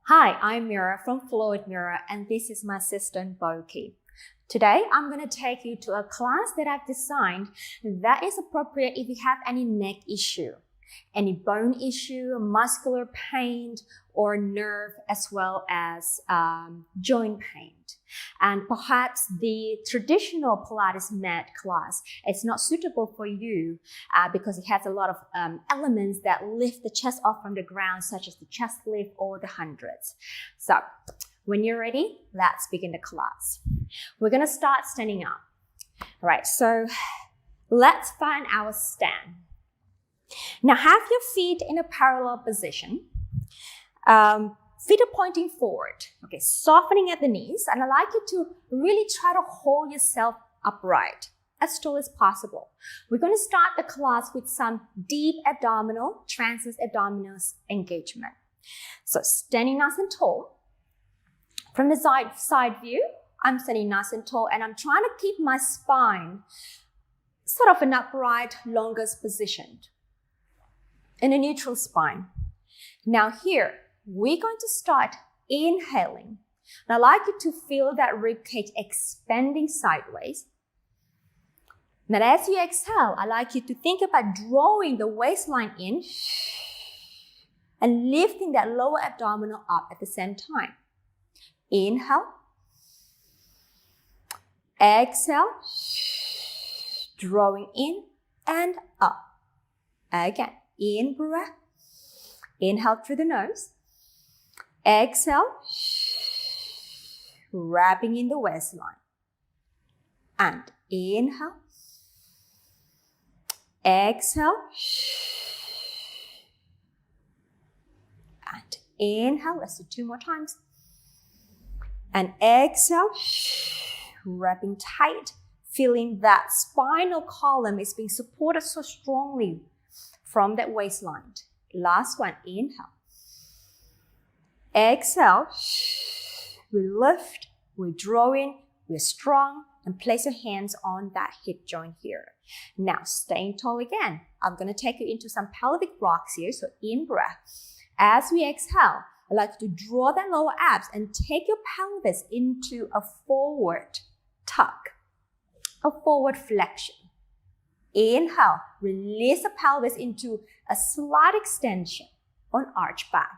Hi, I'm Mira from Flow with Mira, and this is my assistant Boki. Today, I'm going to take you to a class that I've designed that is appropriate if you have any neck issue, any bone issue, muscular pain, or nerve, as well as joint pain. And perhaps the traditional Pilates mat class is not suitable for you because it has a lot of elements that lift the chest off from the ground, such as the chest lift or the hundreds. So when you're ready, let's begin the class. We're going to start standing up. All right, so let's find our stand. Now have your feet in a parallel position. Feet are pointing forward, okay, softening at the knees, and I'd like you to really try to hold yourself upright, as tall as possible. We're going to start the class with some deep abdominal, transverse abdominals engagement. So standing nice and tall. From the side view, I'm standing nice and tall, and I'm trying to keep my spine sort of an upright, longest positioned in a neutral spine. Now here, we're going to start inhaling. And I'd like you to feel that rib cage expanding sideways. Now as you exhale, I'd like you to think about drawing the waistline in and lifting that lower abdominal up at the same time. Inhale. Exhale. Drawing in and up. Again, in breath. Inhale through the nose. Exhale, wrapping in the waistline. And inhale. Exhale. And inhale. Let's do 2 more times. And exhale, wrapping tight, feeling that spinal column is being supported so strongly from that waistline. Last one, inhale. Exhale, we lift, we draw in, we're strong, and place your hands on that hip joint here. Now, staying tall again. I'm going to take you into some pelvic rocks here, so in breath. As we exhale, I'd like you to draw that lower abs and take your pelvis into a forward tuck, a forward flexion. Inhale, release the pelvis into a slight extension on arch back.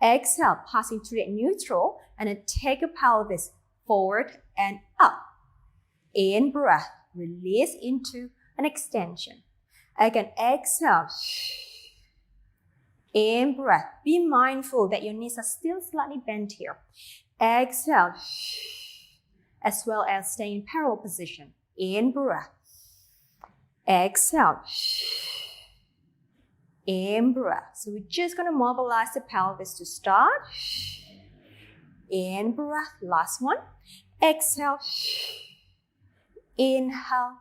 Exhale, passing through that neutral, and then take your pelvis forward and up. In breath, release into an extension. Again, exhale. In breath, be mindful that your knees are still slightly bent here. Exhale, as well as stay in parallel position. In breath. Exhale. In breath. So we're just going to mobilize the pelvis to start. In breath. Last one. Exhale. Inhale.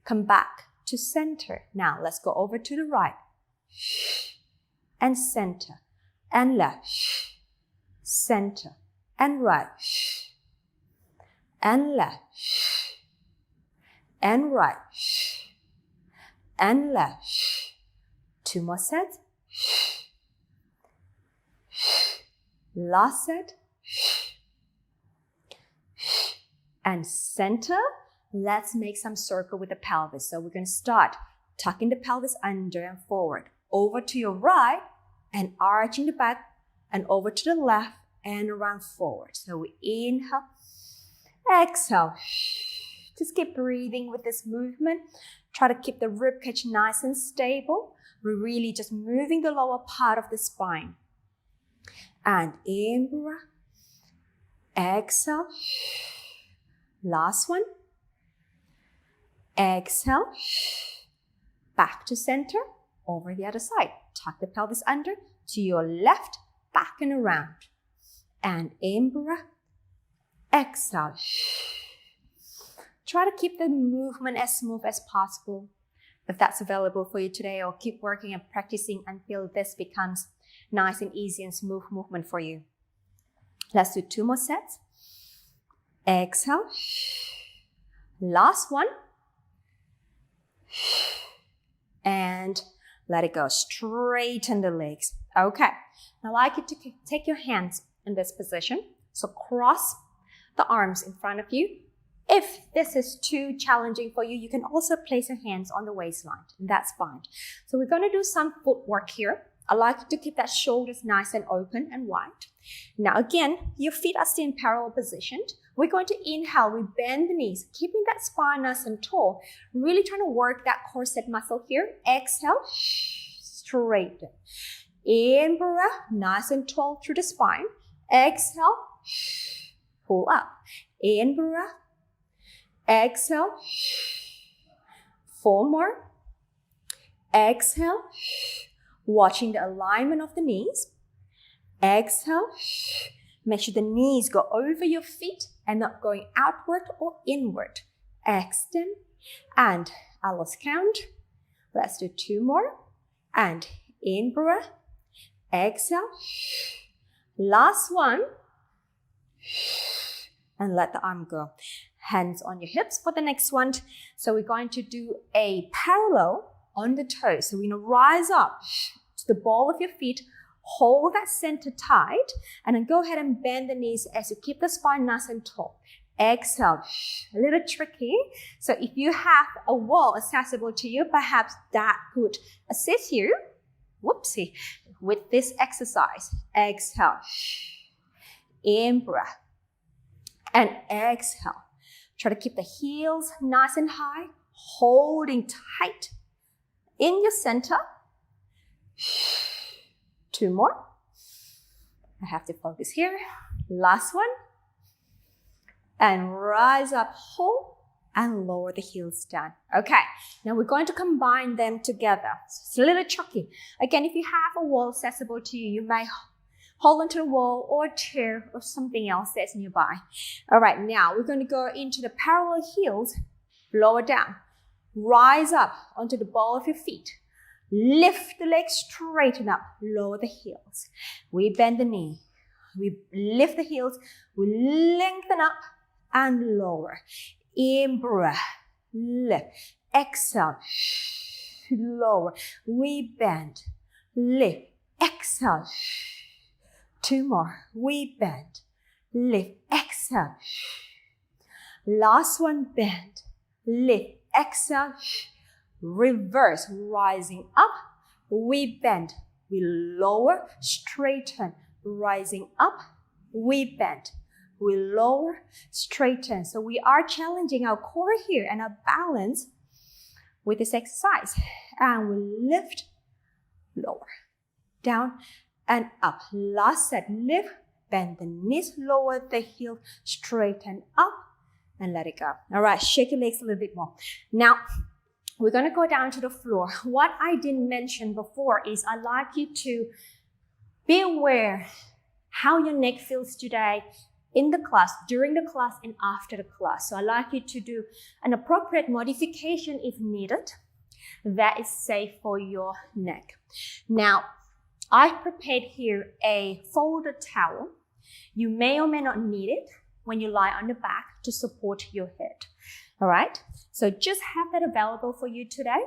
Come back to center. Now let's go over to the right. And center. And left. Center. And right. And left. And right. And left. 2 more sets. Last set. And center. Let's make some circle with the pelvis. So we're going to start tucking the pelvis under and forward. Over to your right and arching the back and over to the left and around forward. So we inhale. Exhale. Just keep breathing with this movement. Try to keep the rib cage nice and stable. We're really just moving the lower part of the spine. And in breath. Exhale. Last one. Exhale. Back to center. Over the other side. Tuck the pelvis under to your left, back and around. And in breath. Exhale. Try to keep the movement as smooth as possible. If that's available for you today, or keep working and practicing until this becomes nice and easy and smooth movement for you. Let's do 2 more sets. Exhale. Last one. And let it go. Straighten the legs. Okay. Now I'd like you to take your hands in this position. So cross the arms in front of you. If this is too challenging for you, you can also place your hands on the waistline, and that's fine. So we're going to do some footwork here. I like you to keep that shoulders nice and open and wide. Now again, your feet are still in parallel positioned. We're going to inhale, we bend the knees, keeping that spine nice and tall. Really trying to work that corset muscle here. Exhale, straighten. In breath, nice and tall through the spine. Exhale, pull up. In breath, exhale. 4 more. Exhale. Watching the alignment of the knees. Exhale. Make sure the knees go over your feet and not going outward or inward. Extend. And I lost count. Let's do 2 more. And in breath. Exhale. Last one. And let the arm go. Hands on your hips for the next one. So we're going to do a parallel on the toes. So we're going to rise up to the ball of your feet, hold that center tight, and then go ahead and bend the knees as you keep the spine nice and tall. Exhale. A little tricky. So if you have a wall accessible to you, perhaps that could assist you, whoopsie, with this exercise. Exhale. In breath. And exhale. Try to keep the heels nice and high, holding tight in your center. 2 more. I have to focus here. Last one. And rise up, hold, and lower the heels down. Okay, now we're going to combine them together. It's a little tricky. Again, if you have a wall accessible to you, you may hold onto the wall or a chair or something else that's nearby. All right, now we're going to go into the parallel heels, lower down. Rise up onto the ball of your feet. Lift the legs, straighten up, lower the heels. We bend the knee. We lift the heels. We lengthen up and lower. In breath, lift. Exhale, lower. We bend, lift. Exhale. 2 more. We bend, lift. Exhale. Last one, bend, lift. Exhale. Reverse, rising up. We bend, we lower, straighten, rising up. We bend, we lower, straighten. So we are challenging our core here and our balance with this exercise. And we lift, lower, down and up. Last set, lift, bend the knees, lower the heel, straighten up and let it go. All right, shake your legs a little bit more. Now, we're going to go down to the floor. What I didn't mention before is I'd like you to be aware how your neck feels today in the class, during the class, and after the class. So I'd like you to do an appropriate modification if needed that is safe for your neck. Now, I've prepared here a folded towel. You may or may not need it when you lie on the back to support your head. All right, so just have that available for you today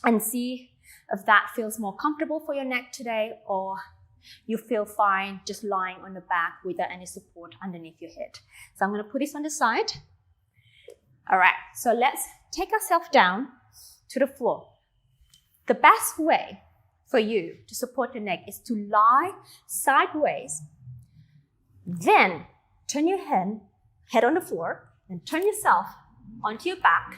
and see if that feels more comfortable for your neck today, or you feel fine just lying on the back without any support underneath your head. So I'm going to put this on the side. All right, so let's take ourselves down to the floor. The best way for you to support your neck is to lie sideways, then turn your head on the floor, and turn yourself onto your back,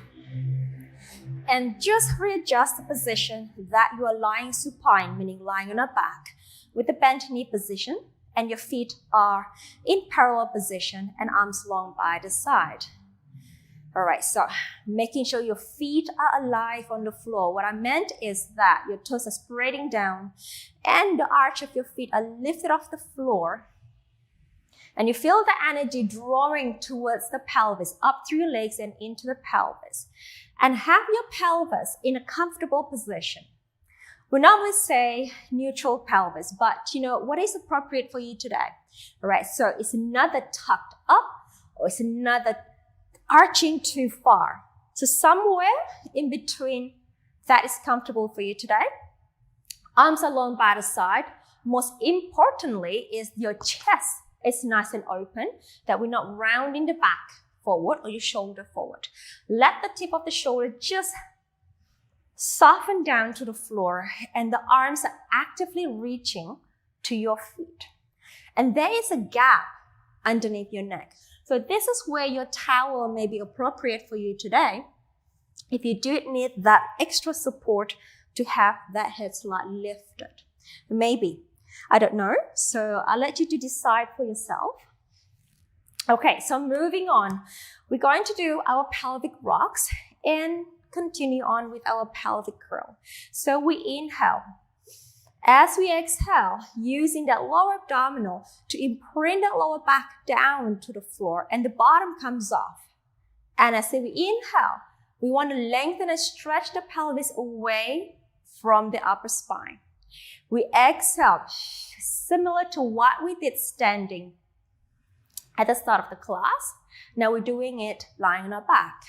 and just readjust the position that you are lying supine, meaning lying on our back with the bent knee position, and your feet are in parallel position and arms long by the side. All right, so making sure your feet are alive on the floor. What I meant is that your toes are spreading down and the arch of your feet are lifted off the floor. And you feel the energy drawing towards the pelvis, up through your legs and into the pelvis. And have your pelvis in a comfortable position. We normally say neutral pelvis, but what is appropriate for you today? All right, so it's neither tucked up or it's neither arching too far. So somewhere in between that is comfortable for you today. Arms are long by the side. most importantly is your chest is nice and open, that we're not rounding the back forward or your shoulder forward. Let the tip of the shoulder just soften down to the floor, and the arms are actively reaching to your feet. And there is a gap underneath your neck. So this is where your towel may be appropriate for you today if you do need that extra support to have that head slightly lifted. Maybe, I don't know. So I'll let you to decide for yourself. Okay, so moving on, we're going to do our pelvic rocks and continue on with our pelvic curl. So we inhale. As we exhale, using that lower abdominal to imprint that lower back down to the floor and the bottom comes off. And as we inhale, we want to lengthen and stretch the pelvis away from the upper spine. We exhale, similar to what we did standing at the start of the class. Now we're doing it lying on our back.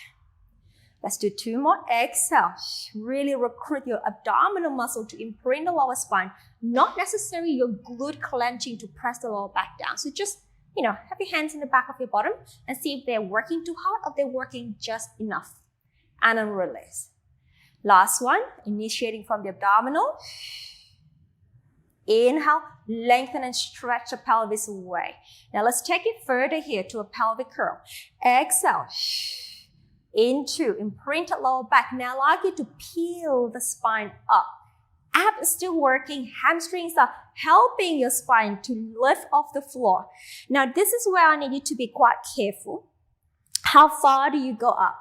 Let's do 2 more. Exhale. Really recruit your abdominal muscle to imprint the lower spine. Not necessarily your glute clenching to press the lower back down. So just, have your hands in the back of your bottom and see if they're working too hard or they're working just enough. And then release. Last one, initiating from the abdominal. Inhale, lengthen and stretch the pelvis away. Now let's take it further here to a pelvic curl. Exhale. Into imprinted lower back. Now I'd like you to peel the spine up. Abs is still working, hamstrings are helping your spine to lift off the floor. Now this is where I need you to be quite careful. How far do you go up?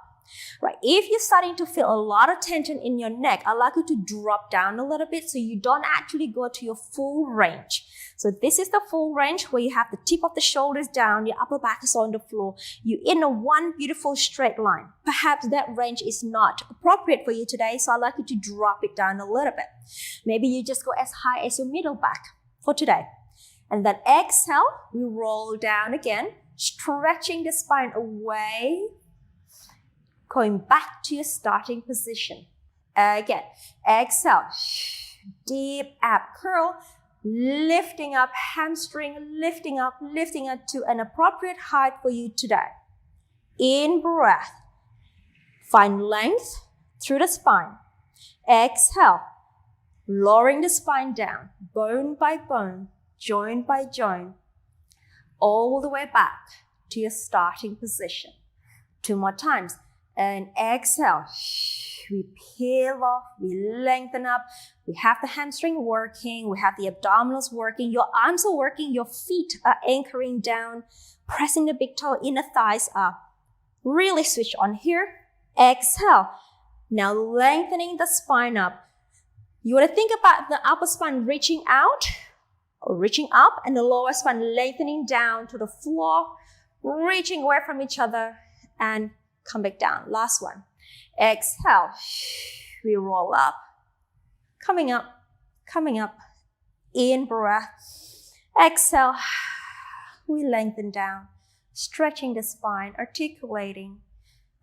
Right, if you're starting to feel a lot of tension in your neck, I'd like you to drop down a little bit so you don't actually go to your full range. So this is the full range where you have the tip of the shoulders down, your upper back is on the floor. You're in a one beautiful straight line. Perhaps that range is not appropriate for you today, so I'd like you to drop it down a little bit. Maybe you just go as high as your middle back for today. And then exhale, we roll down again, stretching the spine away, going back to your starting position. Again, exhale, deep ab curl, lifting up hamstring, lifting up to an appropriate height for you today. In breath, find length through the spine. Exhale, lowering the spine down, bone by bone, joint by joint, all the way back to your starting position. 2 more times. And exhale, we peel off, we lengthen up, we have the hamstring working, we have the abdominals working, your arms are working, your feet are anchoring down, pressing the big toe, inner thighs up. Really switch on here. Exhale. Now lengthening the spine up. You want to think about the upper spine reaching out or reaching up and the lower spine lengthening down to the floor, reaching away from each other and come back down. Last one. Exhale. We roll up. Coming up. In breath. Exhale. We lengthen down. Stretching the spine, articulating,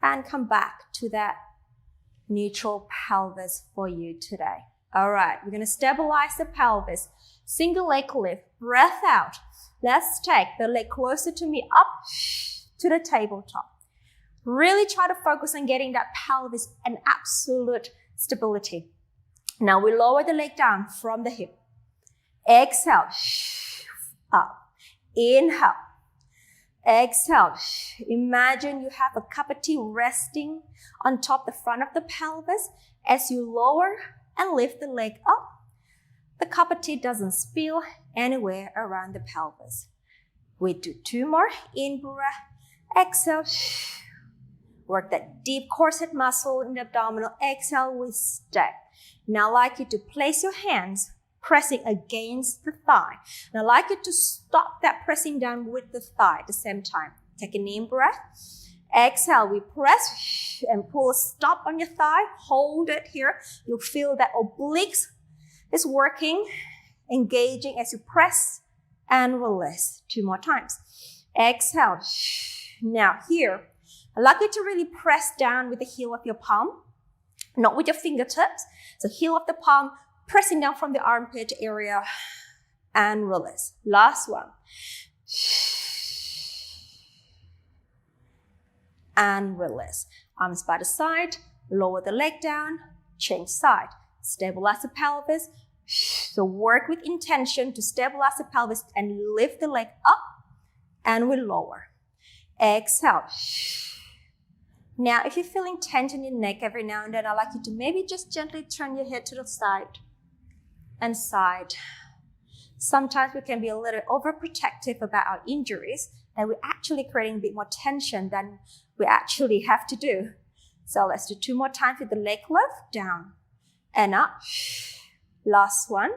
and come back to that neutral pelvis for you today. All right, we're going to stabilize the pelvis. Single leg lift. Breath out. Let's take the leg closer to me, up to the tabletop. Really try to focus on getting that pelvis an absolute stability. Now we lower the leg down from the hip. Exhale, up. Inhale. Exhale. Imagine you have a cup of tea resting on top the front of the pelvis. As you lower and lift the leg up, the cup of tea doesn't spill anywhere around the pelvis. We do 2 more. In breath. Exhale. Work that deep corset muscle in the abdominal. Exhale, we stay. Now I'd like you to place your hands pressing against the thigh. Now I'd like you to stop that pressing down with the thigh at the same time. Take an in breath. Exhale, we press and pull a stop on your thigh. Hold it here. You'll feel that obliques is working, engaging as you press and release. 2 more times. Exhale. Now here, I'd like you to really press down with the heel of your palm, not with your fingertips. So heel of the palm, pressing down from the armpit area and release. Last one. And release. Arms by the side, lower the leg down, change side. Stabilize the pelvis. So work with intention to stabilize the pelvis and lift the leg up, and we lower. Exhale. Now, if you're feeling tension in your neck every now and then, I'd like you to maybe just gently turn your head to the side and side. Sometimes we can be a little overprotective about our injuries, and we're actually creating a bit more tension than we actually have to do. So let's do 2 more times with the leg lift, down and up. Last one.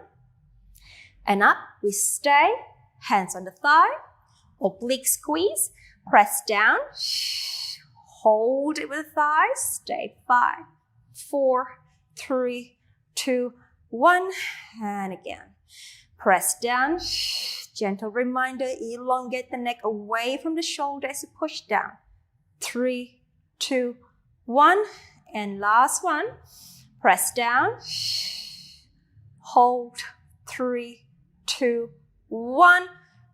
And up, we stay, hands on the thigh, oblique squeeze, press down, hold it with the thighs, stay. 5, 4, 3, 2, 1, and again. Press down, gentle reminder, elongate the neck away from the shoulder as you push down. 3, 2, 1, and last one. Press down, hold, 3, 2, 1,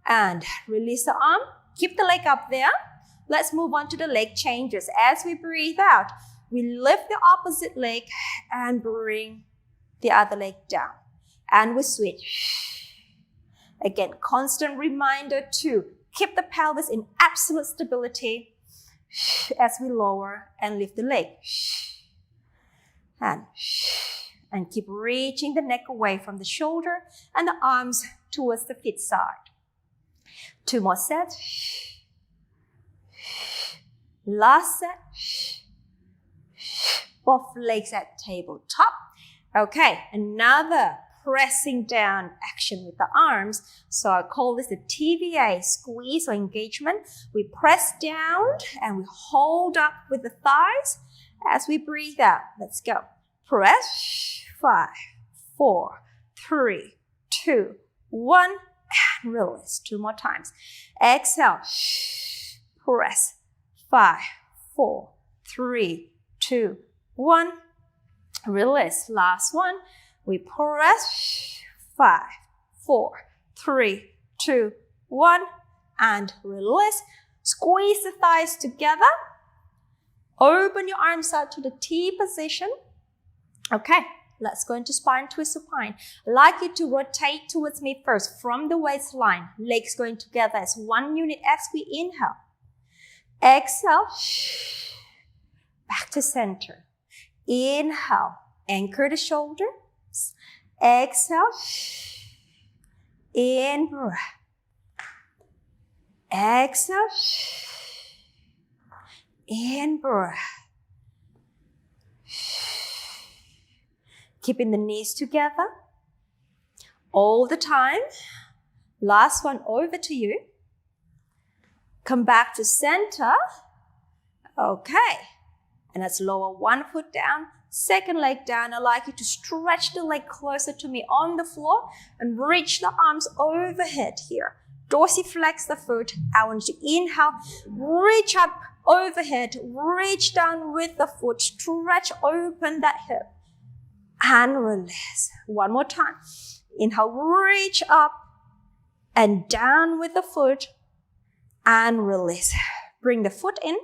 and release the arm. Keep the leg up there. Let's move on to the leg changes. As we breathe out, we lift the opposite leg and bring the other leg down. And we switch. Again, constant reminder to keep the pelvis in absolute stability as we lower and lift the leg. And keep reaching the neck away from the shoulder and the arms towards the feet side. 2 more sets. Last set. Both legs at tabletop. Okay, another pressing down action with the arms. So I call this the TVA, squeeze or engagement. We press down and we hold up with the thighs as we breathe out. Let's go. Press. 5, 4, 3, 2, 1, and release. 2 more times. Exhale. Press. 5, 4, 3, 2, 1. Release. Last one. We press. 5, 4, 3, 2, 1, and release. Squeeze the thighs together. Open your arms out to the T position. Okay, let's go into spine twist supine. I'd like you to rotate towards me first from the waistline. Legs going together as one unit as we inhale. Exhale. Back to center. Inhale. Anchor the shoulders. Exhale. In breath. Exhale. In breath. Keeping the knees together all the time. Last one, over to you. Come back to center. Okay. And let's lower one foot down, second leg down. I'd like you to stretch the leg closer to me on the floor and reach the arms overhead here. Dorsiflex the foot. I want you to inhale, reach up overhead, reach down with the foot, stretch open that hip. And release. One more time. Inhale, reach up and down with the foot and release. Bring the foot in,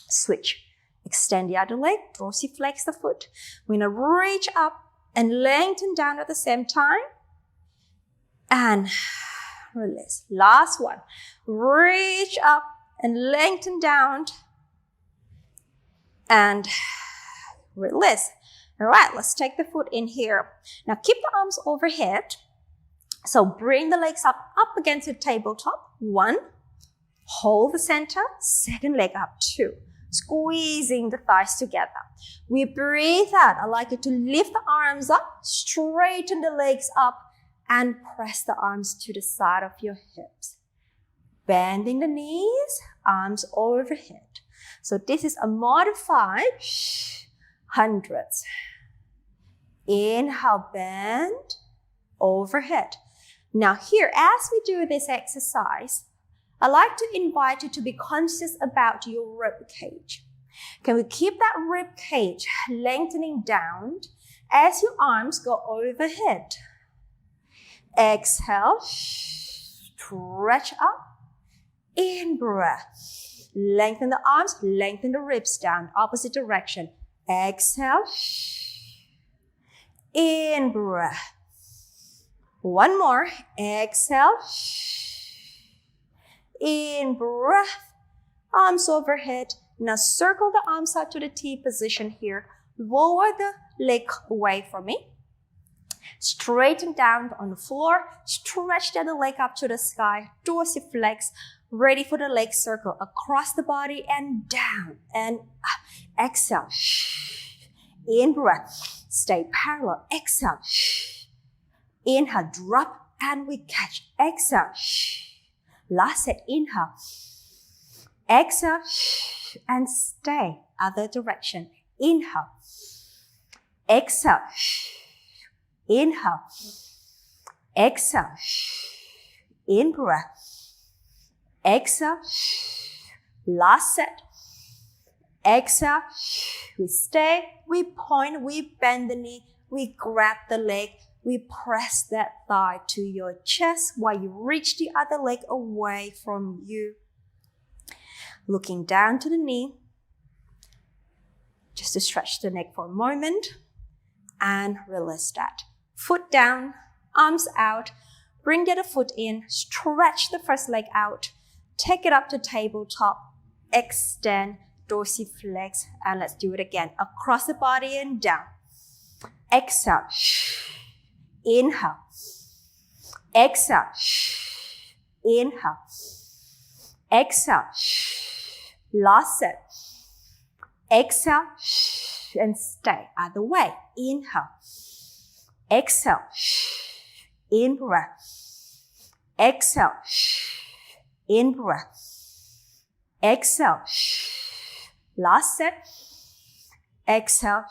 switch. Extend the other leg, dorsiflex the foot. We're going to reach up and lengthen down at the same time and release. Last one. Reach up and lengthen down and release. All right, let's take the foot in here. Now keep the arms overhead. So bring the legs up against the tabletop. 1. Hold the center. Second leg up. 2. Squeezing the thighs together. We breathe out. I'd like you to lift the arms up, straighten the legs up, and press the arms to the side of your hips. Bending the knees, arms overhead. So this is a modified hundreds. Inhale, bend, overhead. Now here, as we do this exercise, I'd like to invite you to be conscious about your rib cage. Can we keep that rib cage lengthening down as your arms go overhead? Exhale, stretch up. In breath. Lengthen the arms, lengthen the ribs down, opposite direction. Exhale. In breath. One more. Exhale. In breath. Arms overhead. Now circle the arms out to the T position here. Lower the leg away from me. Straighten down on the floor. Stretch the other leg up to the sky. Dorsiflex. Ready for the leg circle across the body and down and up. Exhale. In breath. Stay parallel. Exhale. Inhale. Drop and we catch. Exhale. Last set. Inhale. Exhale. And stay. Other direction. Inhale. Exhale. Inhale. Exhale. In breath. Exhale. Last set. Exhale. We stay. We point. We bend the knee. We grab the leg. We press that thigh to your chest while you reach the other leg away from you. Looking down to the knee. Just to stretch the neck for a moment. And release that. Foot down. Arms out. Bring the other foot in. Stretch the first leg out. Take it up to tabletop, extend, dorsiflex, and let's do it again. Across the body and down. Exhale. Inhale. Exhale. Inhale. Exhale. Last set. Exhale. And stay. Other way. Inhale. Exhale. In breath. Exhale. In breath. Exhale. Last set. Exhale.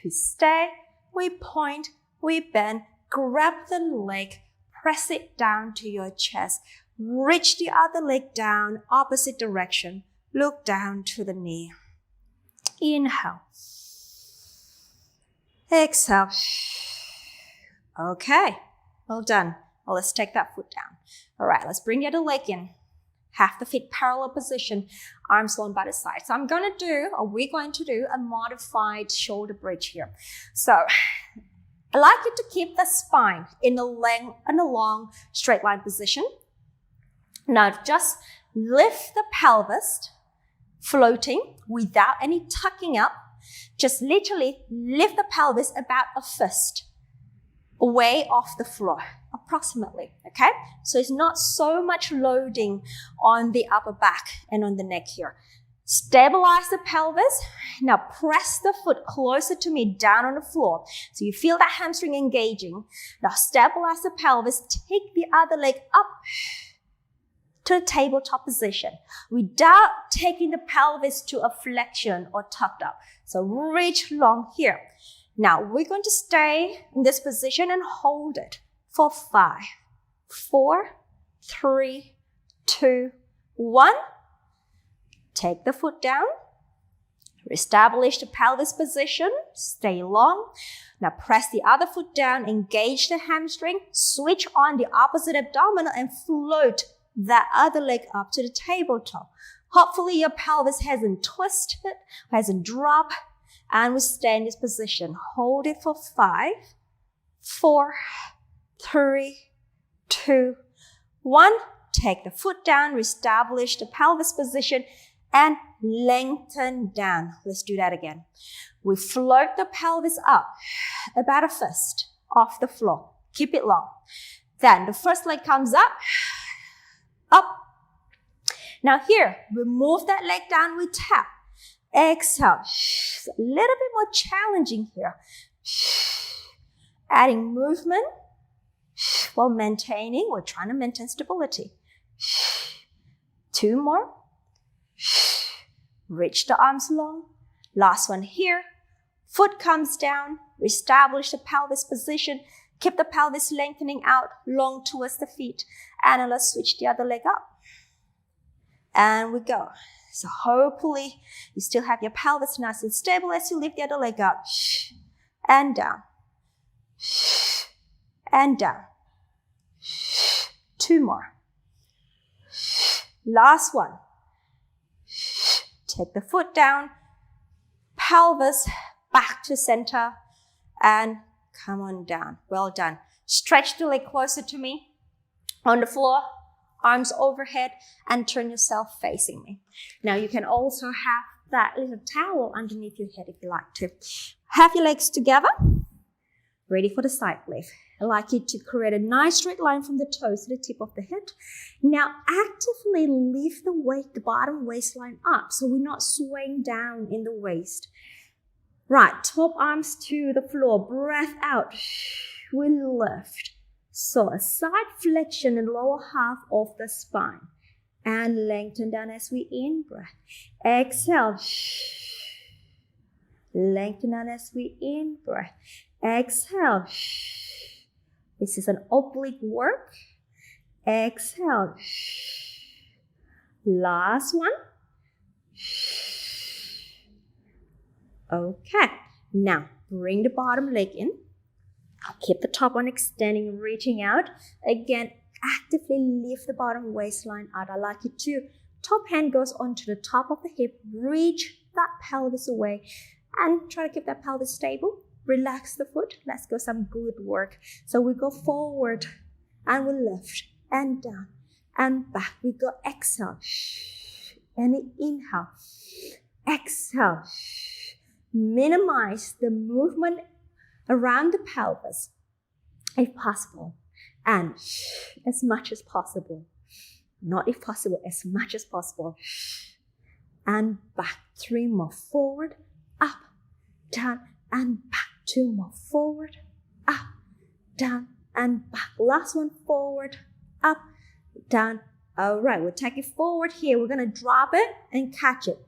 We stay. We point. We bend. Grab the leg. Press it down to your chest. Reach the other leg down. Opposite direction. Look down to the knee. Inhale. Exhale. Okay. Well done. Well, let's take that foot down. All right, let's bring the other leg in. Half the feet parallel position, arms long by the side. So we're going to do a modified shoulder bridge here. So I like you to keep the spine in a long straight line position. Now just lift the pelvis, floating without any tucking up. Just literally lift the pelvis about a fist away off the floor, approximately, okay? So it's not so much loading on the upper back and on the neck here. Stabilize the pelvis. Now press the foot closer to me down on the floor. So you feel that hamstring engaging. Now stabilize the pelvis. Take the other leg up to the tabletop position without taking the pelvis to a flexion or tucked up. So reach long here. Now we're going to stay in this position and hold it for 5, 4, 3, 2, 1. Take the foot down. Establish the pelvis position. Stay long. Now press the other foot down. Engage the hamstring. Switch on the opposite abdominal and float that other leg up to the tabletop. Hopefully your pelvis hasn't twisted, hasn't dropped. And we stay in this position. Hold it for 5, 4, 3, 2, 1. Take the foot down. Reestablish the pelvis position. And lengthen down. Let's do that again. We float the pelvis up about a fist off the floor. Keep it long. Then the first leg comes up. Up. Now here, we move that leg down. We tap. Exhale. It's a little bit more challenging here. Adding movement while maintaining. We're trying to maintain stability. 2 more. Reach the arms long. Last one here. Foot comes down. Reestablish the pelvis position. Keep the pelvis lengthening out long towards the feet. And let's switch the other leg up. And we go. So hopefully you still have your pelvis nice and stable as you lift the other leg up. And down. And down. 2 more. Last one. Take the foot down, pelvis back to center, and come on down. Well done. Stretch the leg closer to me on the floor, arms overhead, and turn yourself facing me. Now you can also have that little towel underneath your head if you like to. Have your legs together, ready for the side lift. I'd like you to create a nice straight line from the toes to the tip of the head. Now actively lift the weight, the bottom waistline up, so we're not swaying down in the waist. Right, top arms to the floor, breath out. We lift. So a side flexion in lower half of the spine. And lengthen down as we in-breath. Exhale. Lengthen down as we in-breath. Exhale. This is an oblique work. Exhale. Last one. Okay. Now, bring the bottom leg in. Keep the top one extending, reaching out. Again, actively lift the bottom waistline out. I like you to. Top hand goes onto the top of the hip. Reach that pelvis away. And try to keep that pelvis stable. Relax the foot. Let's go some good work. So we go forward and we lift and down and back. We go exhale and inhale. Exhale. Minimize the movement around the pelvis if possible. And as much as possible. Not if possible, as much as possible. And back. 3 more. Forward, up, down, and back. 2 more. Forward, up, down, and back. Last one. Forward, up, down. All right, we'll take it forward here. We're going to drop it and catch it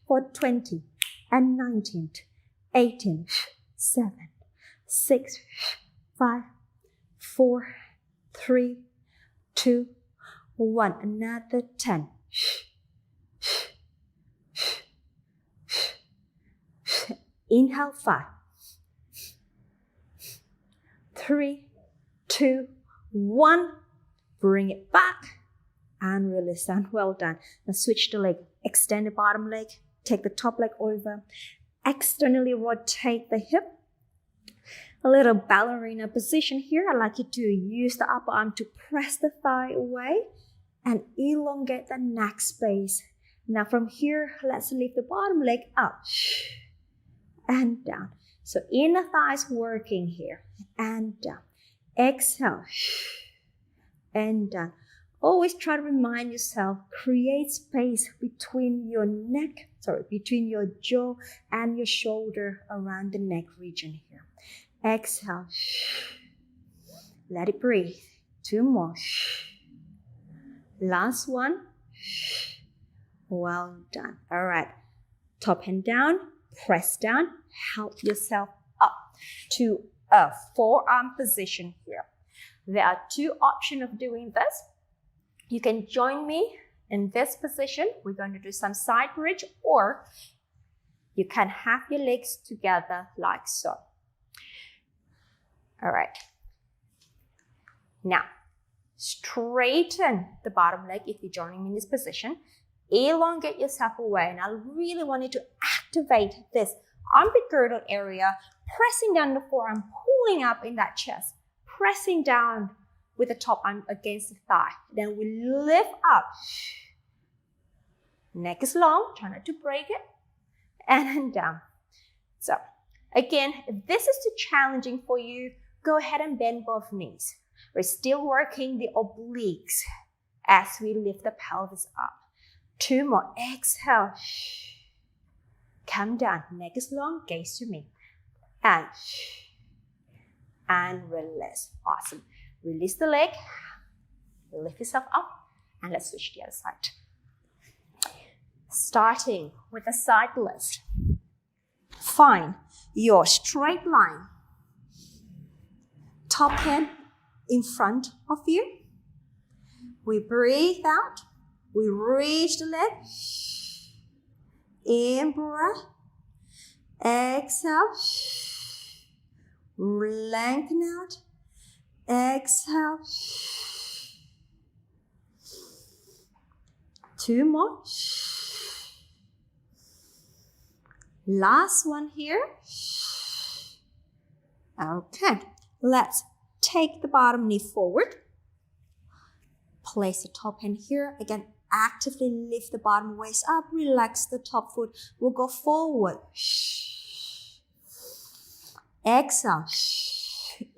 for 20 and 19, 18, 7, 6, 5, 4, 3, 2, 1. Another 10. Inhale, 5, 3, 2, 1. Bring it back and release down. Well done. Now switch the leg. Extend the bottom leg. Take the top leg over. Externally rotate the hip. A little ballerina position here. I'd like you to use the upper arm to press the thigh away and elongate the neck space. Now from here, let's lift the bottom leg up and down. So inner thighs working here and down. Exhale and down. Always try to remind yourself, create space between your neck, between your jaw and your shoulder around the neck region here. Exhale. Let it breathe. 2 more. Last one. Well done. All right. Top hand down. Press down. Help yourself up to a forearm position here. There are 2 options of doing this. You can join me in this position. We're going to do some side bridge, or you can have your legs together like so. All right. Now, straighten the bottom leg if you're joining me in this position. Elongate yourself away. And I really want you to activate this armpit girdle area, pressing down the forearm, pulling up in that chest, pressing down with the top arm against the thigh. Then we lift up. Neck is long, try not to break it. And then down. So, again, if this is too challenging for you, go ahead and bend both knees. We're still working the obliques as we lift the pelvis up. 2 more. Exhale. Come down. Neck is long. Gaze to me. And release. Awesome. Release the leg. Lift yourself up. And let's switch to the other side. Starting with a side lift. Find your straight line. Top hand in front of you. We breathe out. We reach the leg. In breath. Exhale. Lengthen out. Exhale. 2 more. Last one here. Okay, let's take the bottom knee forward. Place the top hand here. Again, actively lift the bottom waist up. Relax the top foot. We'll go forward. Exhale.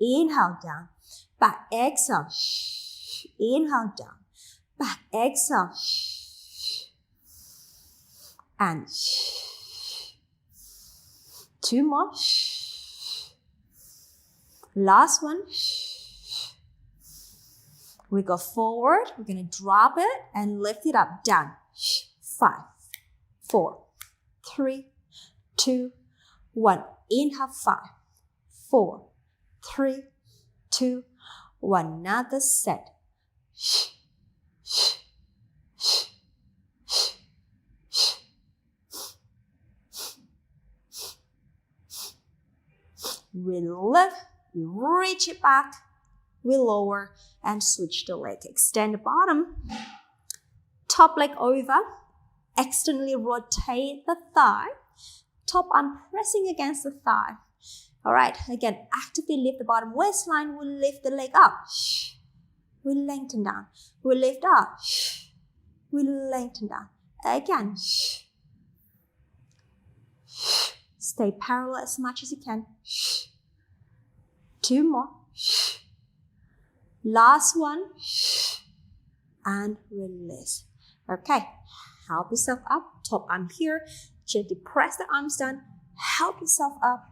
Inhale down. Back. Exhale. Inhale down. Back. Exhale. And 2 more. Last one. We go forward. We're going to drop it and lift it up. Down. 5, 4, 3, 2, 1. Inhale. 5, 4, 3, 2, 1. Another set. We lift, we reach it back, we lower and switch the leg. Extend the bottom, top leg over, externally rotate the thigh, top arm pressing against the thigh. All right, again, actively lift the bottom waistline, we lift the leg up. We lengthen down, we lift up, we lengthen down. Again, stay parallel as much as you can. 2 more. Last one. And release. Okay, help yourself up. Top arm here. Gently press the arms down. Help yourself up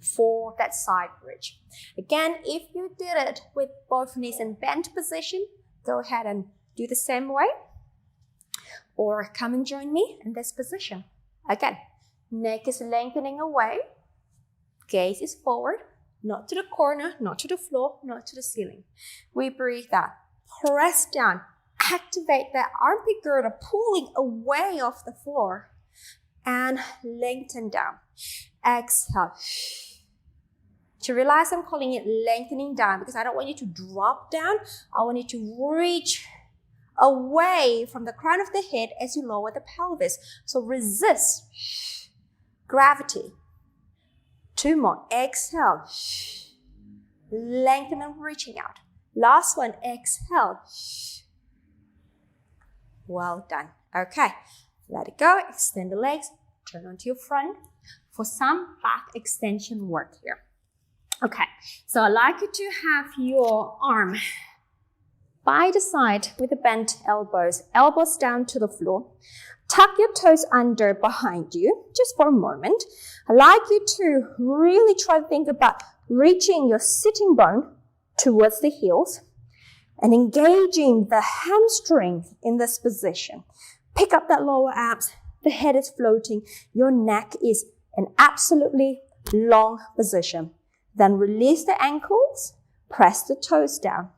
for that side bridge. Again, if you did it with both knees in bent position, go ahead and do the same way. Or come and join me in this position. Again, neck is lengthening away. Gaze is forward. Not to the corner, not to the floor, not to the ceiling. We breathe out. Press down. Activate that armpit girdle, pulling away off the floor. And lengthen down. Exhale. To realize I'm calling it lengthening down because I don't want you to drop down. I want you to reach away from the crown of the head as you lower the pelvis. So resist gravity. 2 more. Exhale. Lengthen and reaching out. Last one. Exhale. Well done. Okay. Let it go. Extend the legs. Turn onto your front for some back extension work here. Okay. So I'd like you to have your arm by the side with the bent elbows. Elbows down to the floor. Tuck your toes under behind you just for a moment. I'd like you to really try to think about reaching your sitting bone towards the heels and engaging the hamstring in this position. Pick up that lower abs. The head is floating. Your neck is in absolutely long position. Then release the ankles. Press the toes down.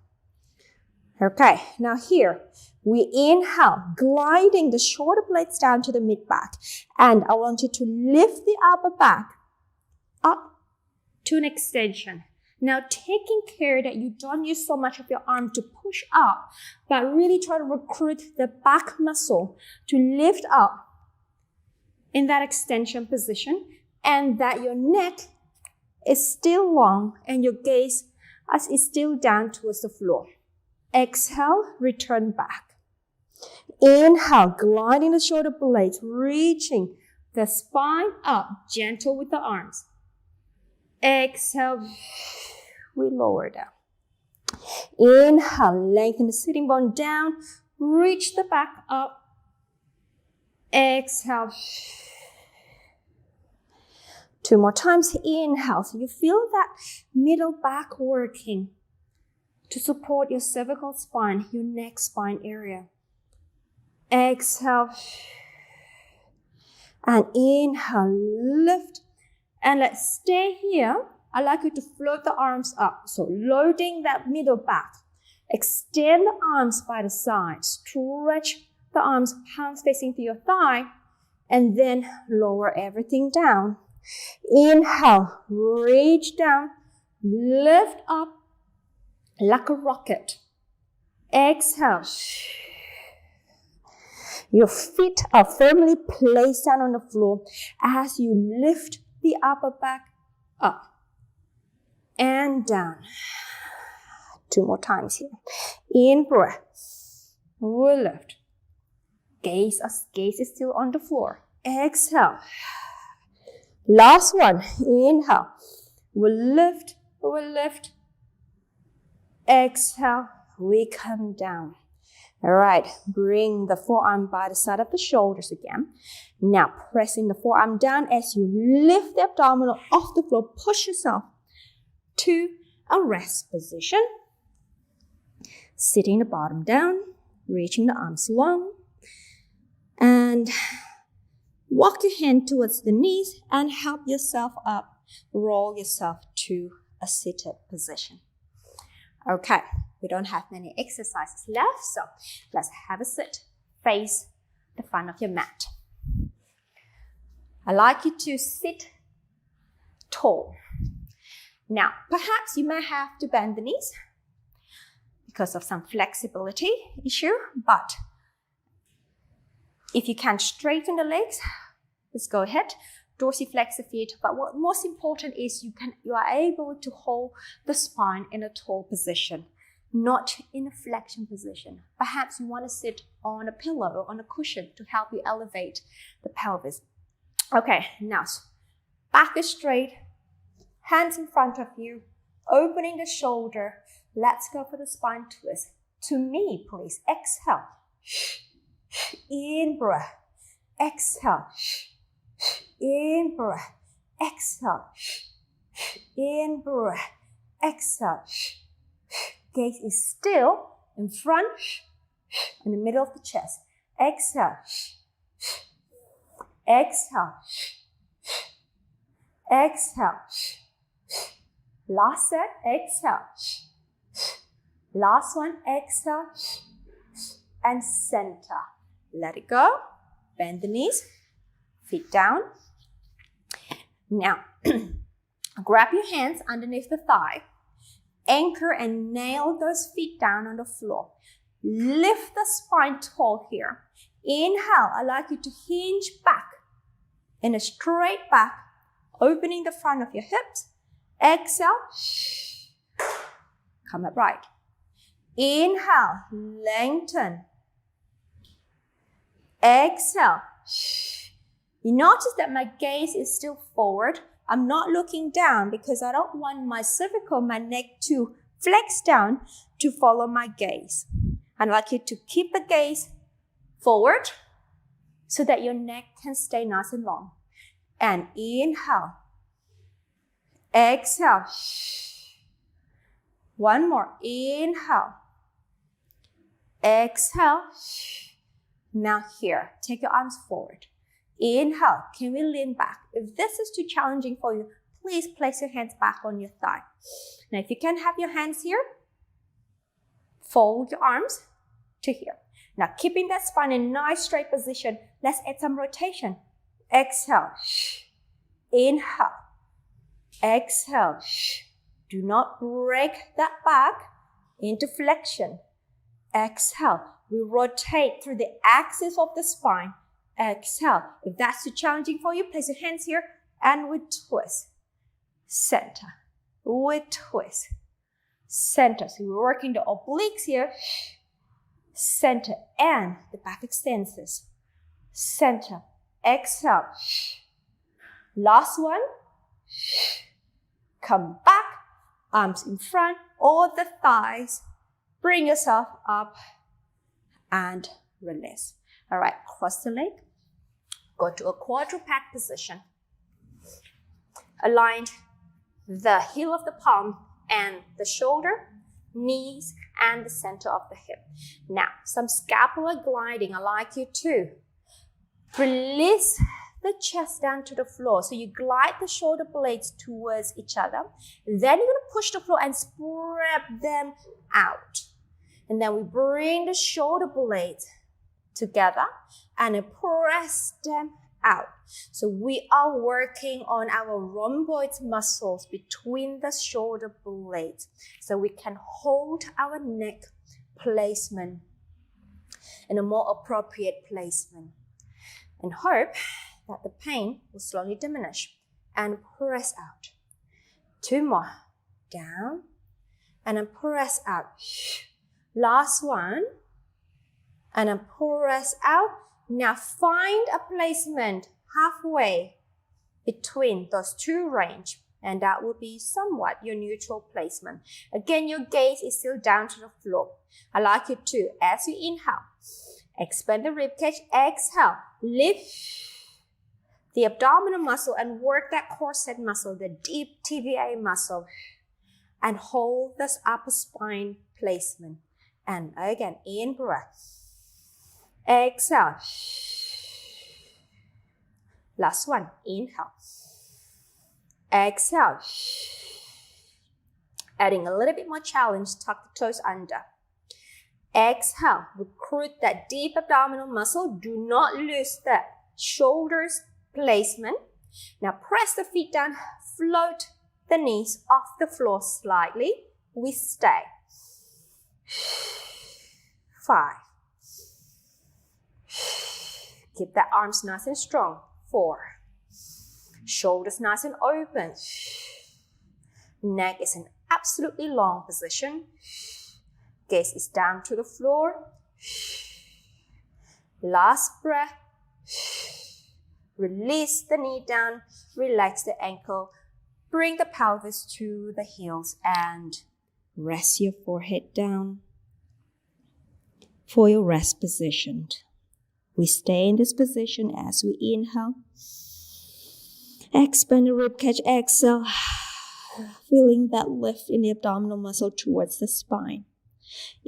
Okay, now here, we inhale, gliding the shoulder blades down to the mid-back. And I want you to lift the upper back up to an extension. Now, taking care that you don't use so much of your arm to push up, but really try to recruit the back muscle to lift up in that extension position, and that your neck is still long and your gaze is still down towards the floor. Exhale, return back. Inhale, gliding the shoulder blades, reaching the spine up, gentle with the arms. Exhale, we lower down. Inhale, lengthen the sitting bone down, reach the back up. Exhale. 2 more times. Inhale, so you feel that middle back working to support your cervical spine, your neck spine area. Exhale. And inhale, lift. And let's stay here. I'd like you to float the arms up. So loading that middle back. Extend the arms by the side. Stretch the arms, palms facing to your thigh. And then lower everything down. Inhale, reach down. Lift up like a rocket. Exhale. Your feet are firmly placed down on the floor as you lift the upper back up and down. 2 more times here. In breath. We'll lift. Gaze is still on the floor. Exhale. Last one. Inhale. We'll lift. Exhale. We come down. All right. Bring the forearm by the side of the shoulders again. Now pressing the forearm down as you lift the abdominal off the floor. Push yourself to a rest position. Sitting the bottom down. Reaching the arms long. And walk your hand towards the knees and help yourself up. Roll yourself to a seated position. Okay, we don't have many exercises left, so let's have a sit. Face the front of your mat. I'd like you to sit tall. Now, perhaps you may have to bend the knees because of some flexibility issue, but if you can straighten the legs, let's go ahead. Dorsiflex the feet. But what most important is you are able to hold the spine in a tall position, not in a flexion position. Perhaps you want to sit on a pillow or on a cushion to help you elevate the pelvis. Okay, now back is straight, hands in front of you, opening the shoulder. Let's go for the spine twist. To me, please. Exhale. In breath. Exhale. In breath. Exhale. In breath. Exhale. Gaze is still in front, in the middle of the chest. Exhale. Exhale. Exhale. Last set. Exhale. Last one. Exhale. And center. Let it go. Bend the knees. Feet down. Now, grab your hands underneath the thigh. Anchor and nail those feet down on the floor. Lift the spine tall here. Inhale. I'd like you to hinge back in a straight back, opening the front of your hips. Exhale. Come upright. Inhale. Lengthen. Exhale. You notice that my gaze is still forward. I'm not looking down because I don't want my cervical, my neck to flex down to follow my gaze. I'd like you to keep the gaze forward so that your neck can stay nice and long. And inhale. Exhale. One more. Inhale. Exhale. Now here, take your arms forward. Inhale. Can we lean back? If this is too challenging for you, please place your hands back on your thigh. Now, if you can have your hands here, fold your arms to here. Now, keeping that spine in a nice straight position, let's add some rotation. Exhale. Inhale. Exhale. Do not break that back into flexion. Exhale. We rotate through the axis of the spine. Exhale. If that's too challenging for you, place your hands here and we twist. Center. We twist. Center. So we're working the obliques here. Center and the back extensors. Center. Exhale. Last one. Come back. Arms in front or the thighs. Bring yourself up and release. All right, cross the leg. Go to a quadruped position. Align the heel of the palm and the shoulder, knees, and the center of the hip. Now, some scapular gliding. I'd like you to release the chest down to the floor. So you glide the shoulder blades towards each other. Then you're going to push the floor and spread them out. And then we bring the shoulder blades together and press them out. So we are working on our rhomboid muscles between the shoulder blades so we can hold our neck placement in a more appropriate placement. And hope that the pain will slowly diminish. And press out. 2 more. Down. And then press out. Last one. And then press out. Now find a placement halfway between those two ranges. And that will be somewhat your neutral placement. Again, your gaze is still down to the floor. I'd like you to, as you inhale, expand the ribcage. Exhale, lift the abdominal muscle and work that corset muscle, the deep TVA muscle. And hold this upper spine placement. And again, in breath. Exhale. Last one, inhale. Exhale. Adding a little bit more challenge, tuck the toes under. Exhale, recruit that deep abdominal muscle. Do not lose that shoulders placement. Now press the feet down, float the knees off the floor slightly. We stay. 5. Keep the arms nice and strong. 4. Shoulders nice and open. Neck is in absolutely long position. Gaze is down to the floor. Last breath. Release the knee down. Relax the ankle. Bring the pelvis to the heels and rest your forehead down for your rest position. We stay in this position as we inhale. Expand the ribcage, exhale, feeling that lift in the abdominal muscle towards the spine.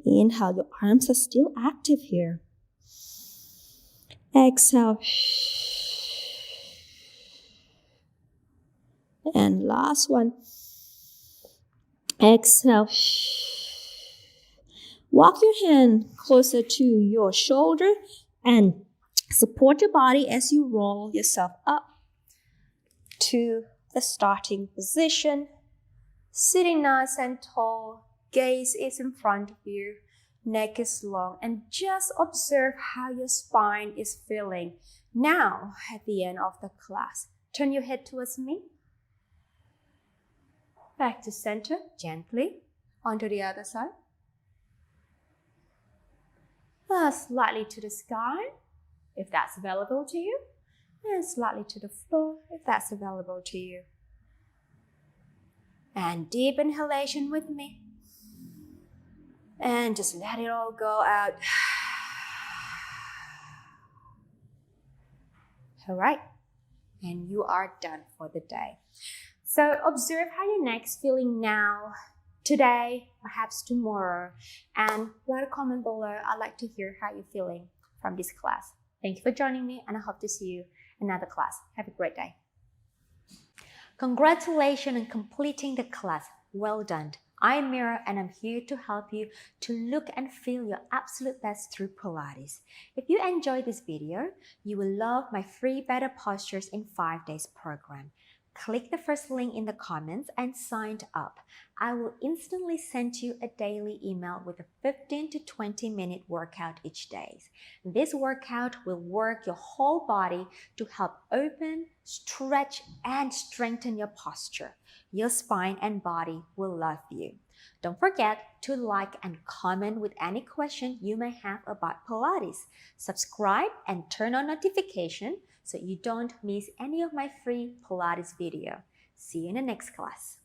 Inhale, your arms are still active here. Exhale. And last one. Exhale. Walk your hand closer to your shoulder and support your body as you roll yourself up to the starting position. Sitting nice and tall, gaze is in front of you, neck is long, and just observe how your spine is feeling. Now, at the end of the class, turn your head towards me. Back to center, gently, onto the other side. Slightly to the sky, if that's available to you. And slightly to the floor, if that's available to you. And deep inhalation with me. And just let it all go out. All right. And you are done for the day. So observe how your neck's feeling now, today, perhaps tomorrow. And write a comment below. I'd like to hear how you're feeling from this class. Thank you for joining me, and I hope to see you in another class. Have a great day. Congratulations on completing the class. Well done. I'm Mira, and I'm here to help you to look and feel your absolute best through Pilates. If you enjoyed this video, you will love my free Better Postures in 5 Days program. Click the first link in the comments and sign up. I will instantly send you a daily email with a 15 to 20 minute workout each day. This workout will work your whole body to help open, stretch, and strengthen your posture. Your spine and body will love you. Don't forget to like and comment with any question you may have about Pilates. Subscribe and turn on notification so you don't miss any of my free Pilates video. See you in the next class.